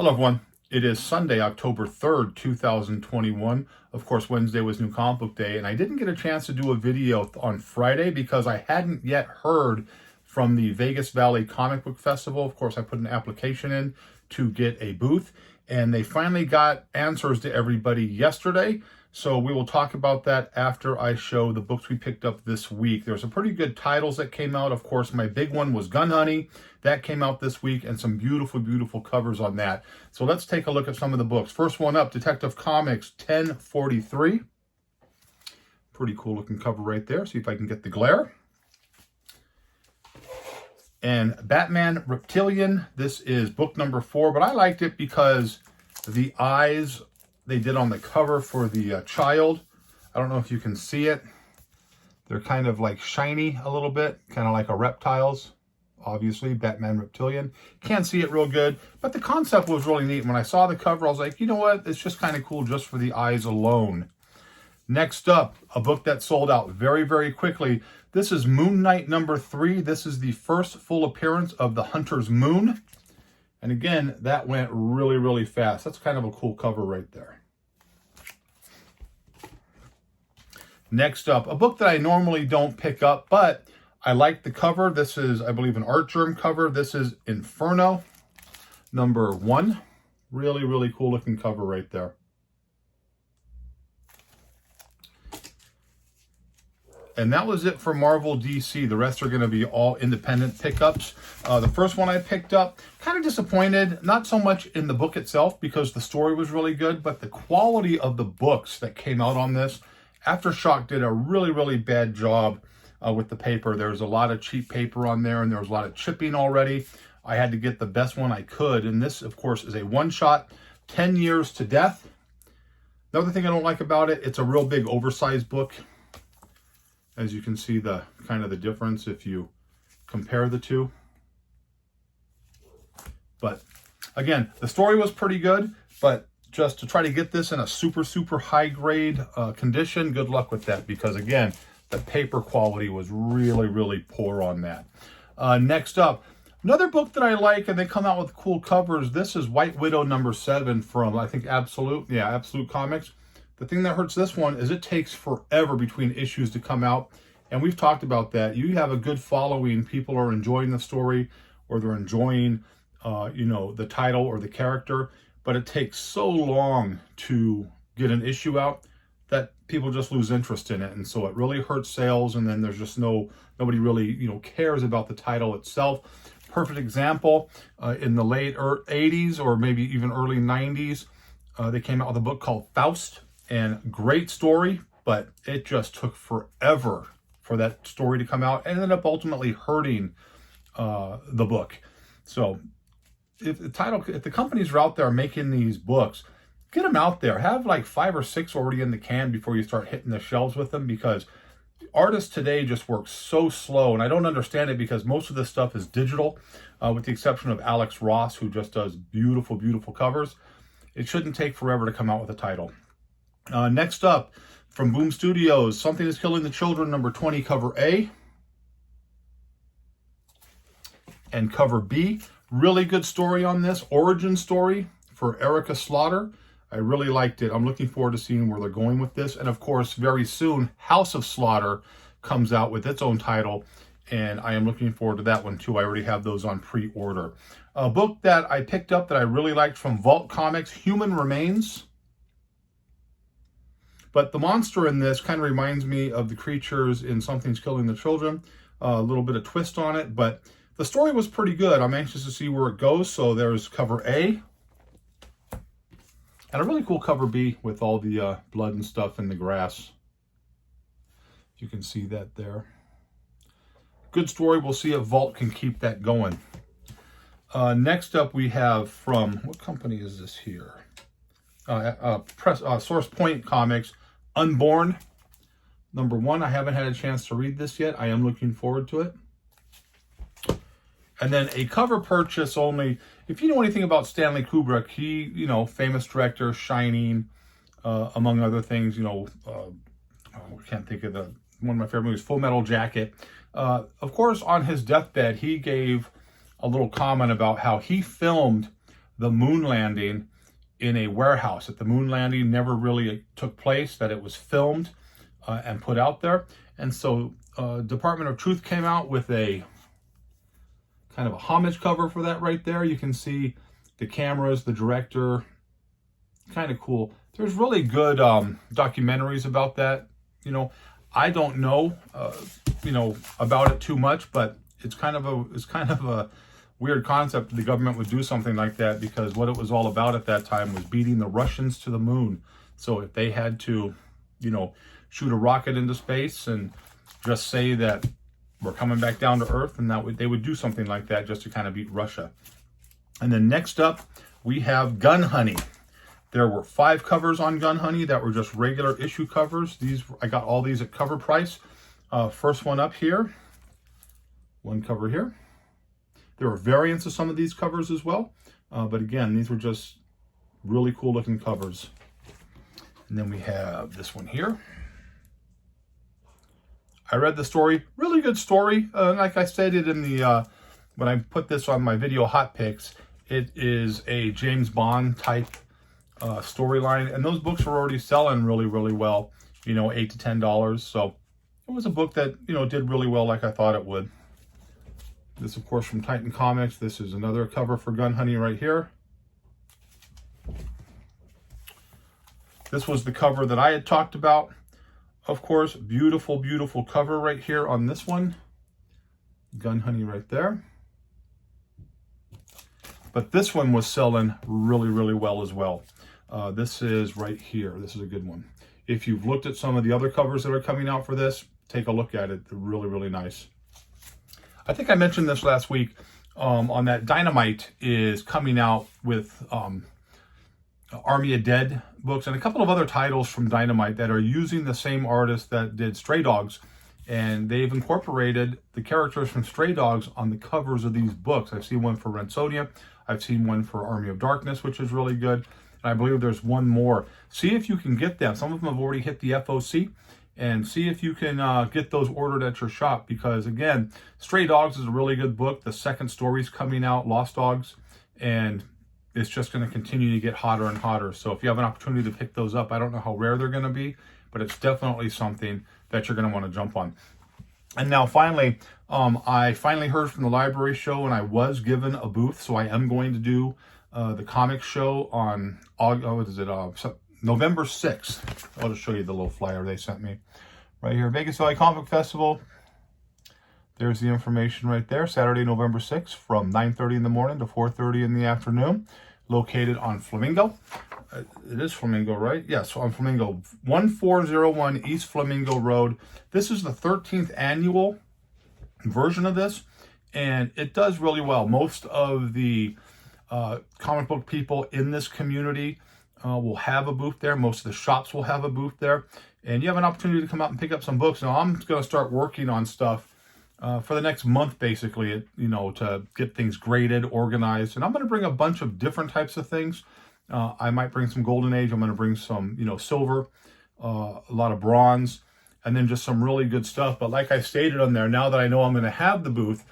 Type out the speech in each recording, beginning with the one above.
Hello, everyone. It is Sunday, October 3rd, 2021. Of course, Wednesday was New Comic Book Day, and I didn't get a chance to do a video on Friday because I hadn't yet heard from the Vegas Valley Comic Book Festival. Of course, I put an application in to get a booth, and they finally got answers to everybody yesterday. So we will talk about that after I show the books we picked up this week. There's some pretty good titles that came out. Of course, my big one was Gun Honey. That came out this week, and some beautiful, beautiful covers on that. So let's take a look at some of the books. First one up, Detective Comics 1043. Pretty cool looking cover right there. See if I can get the glare. And Batman Reptilian. This is book number 4, but I liked it because the eyes they did on the cover for the child. I don't know if you can see it. They're kind of like shiny a little bit, kind of like a reptiles. Obviously, Batman Reptilian. Can't see it real good, but the concept was really neat. When I saw the cover, I was like, you know what? It's just kind of cool just for the eyes alone. Next up, a book that sold out very, very quickly. This is Moon Knight number 3. This is the first full appearance of the Hunter's Moon. And again, that went really, really fast. That's kind of a cool cover right there. Next up, a book that I normally don't pick up, but I like the cover. This is, I believe, an Artgerm cover. This is Inferno number 1. Really, really cool looking cover right there. And that was it for Marvel DC. The rest are going to be all independent pickups. The first one I picked up, kind of disappointed, not so much in the book itself because the story was really good, but the quality of the books that came out on this. Aftershock did a really, really bad job with the paper. There was a lot of cheap paper on there, and there was a lot of chipping already. I had to get the best one I could, and this, of course, is a one-shot, 10 Years to Death. Another thing I don't like about it, it's a real big oversized book. As you can see, the kind of the difference if you compare the two. But again, the story was pretty good, but just to try to get this in a super, super high grade condition, good luck with that, because again, the paper quality was really, really poor on that. Next up, another book that I like, and they come out with cool covers. This is White Widow number 7 from, I think, Absolute Comics. The thing that hurts this one is it takes forever between issues to come out. And we've talked about that. You have a good following. People are enjoying the story, or they're enjoying, the title or the character. But it takes so long to get an issue out that people just lose interest in it. And so it really hurts sales. And then there's just nobody really, cares about the title itself. Perfect example, in the late 80s or maybe even early 90s, they came out with a book called Faust. And great story, but it just took forever for that story to come out and ended up ultimately hurting the book. So if the companies are out there making these books, get them out there. Have like 5 or 6 already in the can before you start hitting the shelves with them, because artists today just work so slow. And I don't understand it because most of this stuff is digital, with the exception of Alex Ross, who just does beautiful, beautiful covers. It shouldn't take forever to come out with a title. Next up, from Boom Studios, Something is Killing the Children, number 20, cover A. And cover B. Really good story on this. Origin story for Erica Slaughter. I really liked it. I'm looking forward to seeing where they're going with this. And of course, very soon, House of Slaughter comes out with its own title. And I am looking forward to that one too. I already have those on pre-order. A book that I picked up that I really liked from Vault Comics, Human Remains. But the monster in this kind of reminds me of the creatures in Something's Killing the Children. A little bit of twist on it, but the story was pretty good. I'm anxious to see where it goes. So there's cover A. And a really cool cover B with all the blood and stuff in the grass. You can see that there. Good story. We'll see if Vault can keep that going. Next up we have from, what company is this here? Source Point Comics, Unborn, number 1. I haven't had a chance to read this yet. I am looking forward to it. And then a cover purchase only. If you know anything about Stanley Kubrick, he, famous director, Shining, among other things, I can't think of one of my favorite movies, Full Metal Jacket. Of course, on his deathbed, he gave a little comment about how he filmed the moon landing in a warehouse, that the moon landing never really took place, that it was filmed and put out there. And so Department of Truth came out with a kind of a homage cover for that right there. You can see the cameras, the director, kind of cool. There's really good documentaries about that. You know, I don't know, you know, about it too much, but it's kind of a weird concept that the government would do something like that, because what it was all about at that time was beating the Russians to the moon. So if they had to, you know, shoot a rocket into space and just say that we're coming back down to Earth, and they would do something like that just to kind of beat Russia. And then next up, we have Gun Honey. There were 5 covers on Gun Honey that were just regular issue covers. I got all these at cover price. First one up here, one cover here. There were variants of some of these covers as well. But again, these were just really cool looking covers. And then we have this one here. I read the story, really good story. Like I stated in the, when I put this on my video hot picks, it is a James Bond type storyline. And those books were already selling really, really well, you know, $8 to $10. So it was a book that, you know, did really well like I thought it would. This, of course, from Titan Comics. This is another cover for Gun Honey right here. This was the cover that I had talked about. Of course, beautiful, beautiful cover right here on this one. Gun Honey right there. But this one was selling really, really well as well. This is right here. This is a good one. If you've looked at some of the other covers that are coming out for this, take a look at it. They're really, really nice. I think I mentioned this last week on that Dynamite is coming out with Army of Dead books and a couple of other titles from Dynamite that are using the same artist that did Stray Dogs. And they've incorporated the characters from Stray Dogs on the covers of these books. I've seen one for Red Sonja. I've seen one for Army of Darkness, which is really good. And I believe there's one more. See if you can get them. Some of them have already hit the FOC. And see if you can get those ordered at your shop. Because, again, Stray Dogs is a really good book. The second story's coming out, Lost Dogs. And it's just going to continue to get hotter and hotter. So if you have an opportunity to pick those up, I don't know how rare they're going to be. But it's definitely something that you're going to want to jump on. And now, finally, I finally heard from the library show. And I was given a booth. So I am going to do the comic show on November 6th. I'll just show you the little flyer they sent me. Right here, Vegas Valley Comic Festival. There's the information right there. Saturday, November 6th from 9:30 in the morning to 4:30 in the afternoon. Located on Flamingo. It is Flamingo, right? Yes, on Flamingo. 1401 East Flamingo Road. This is the 13th annual version of this. And it does really well. Most of the comic book people in this community will have a booth there. Most of the shops will have a booth there. And you have an opportunity to come out and pick up some books. Now, I'm going to start working on stuff for the next month, basically, you know, to get things graded, organized. And I'm going to bring a bunch of different types of things. I might bring some Golden Age. I'm going to bring some, you know, silver, a lot of bronze, and then just some really good stuff. But like I stated on there, now that I know I'm going to have the booth,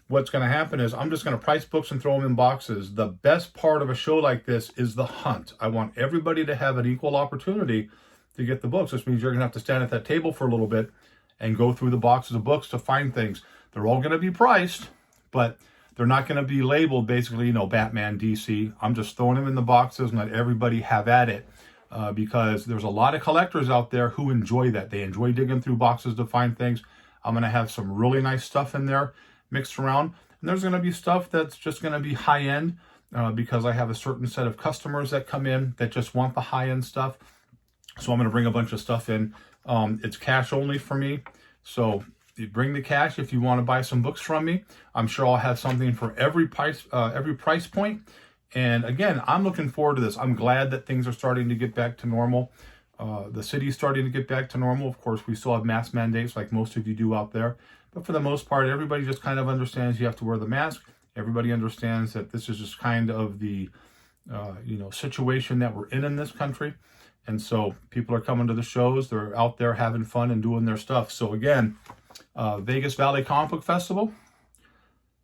what's going to happen is I'm just going to price books and throw them in boxes. The best part of a show like this is the hunt. I want everybody to have an equal opportunity to get the books. This means you're going to have to stand at that table for a little bit and go through the boxes of books to find things. They're all going to be priced, but they're not going to be labeled basically, you know, Batman, DC. I'm just throwing them in the boxes and let everybody have at it because there's a lot of collectors out there who enjoy that. They enjoy digging through boxes to find things. I'm going to have some really nice stuff in there mixed around. And there's going to be stuff that's just going to be high-end because I have a certain set of customers that come in that just want the high-end stuff. So I'm going to bring a bunch of stuff in. It's cash only for me. So you bring the cash if you want to buy some books from me. I'm sure I'll have something for every price point. And again, I'm looking forward to this. I'm glad that things are starting to get back to normal. The city's starting to get back to normal. Of course, we still have mask mandates like most of you do out there. But for the most part, everybody just kind of understands you have to wear the mask. Everybody understands that this is just kind of the situation that we're in this country. And so people are coming to the shows. They're out there having fun and doing their stuff. So again, Vegas Valley Comic Book Festival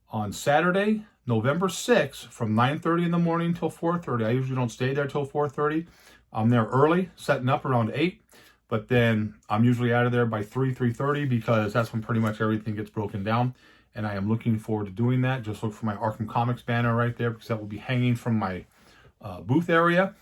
on Saturday, November 6th from 9:30 in the morning till 4:30. I usually don't stay there till 4:30. I'm there early, setting up around 8. But then I'm usually out of there by 3:30 because that's when pretty much everything gets broken down. And I am looking forward to doing that. Just look for my Arkham Comics banner right there because that will be hanging from my booth area.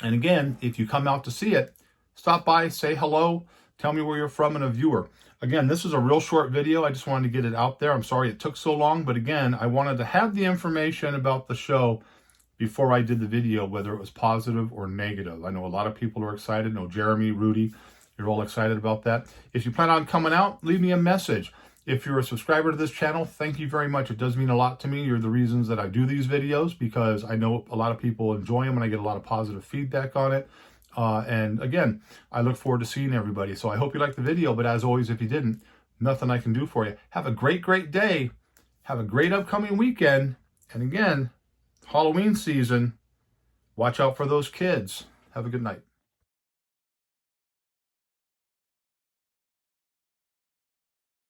And again, if you come out to see it, stop by, say hello, tell me where you're from and a viewer. Again, this is a real short video. I just wanted to get it out there. I'm sorry it took so long, but again, I wanted to have the information about the show before I did the video, whether it was positive or negative. I know a lot of people are excited. I know Jeremy, Rudy, you're all excited about that. If you plan on coming out, leave me a message. If you're a subscriber to this channel, thank you very much. It does mean a lot to me. You're the reasons that I do these videos because I know a lot of people enjoy them and I get a lot of positive feedback on it. And again, I look forward to seeing everybody. So I hope you liked the video, but as always, if you didn't, nothing I can do for you. Have a great, great day. Have a great upcoming weekend. And again, Halloween season, watch out for those kids. Have a good night.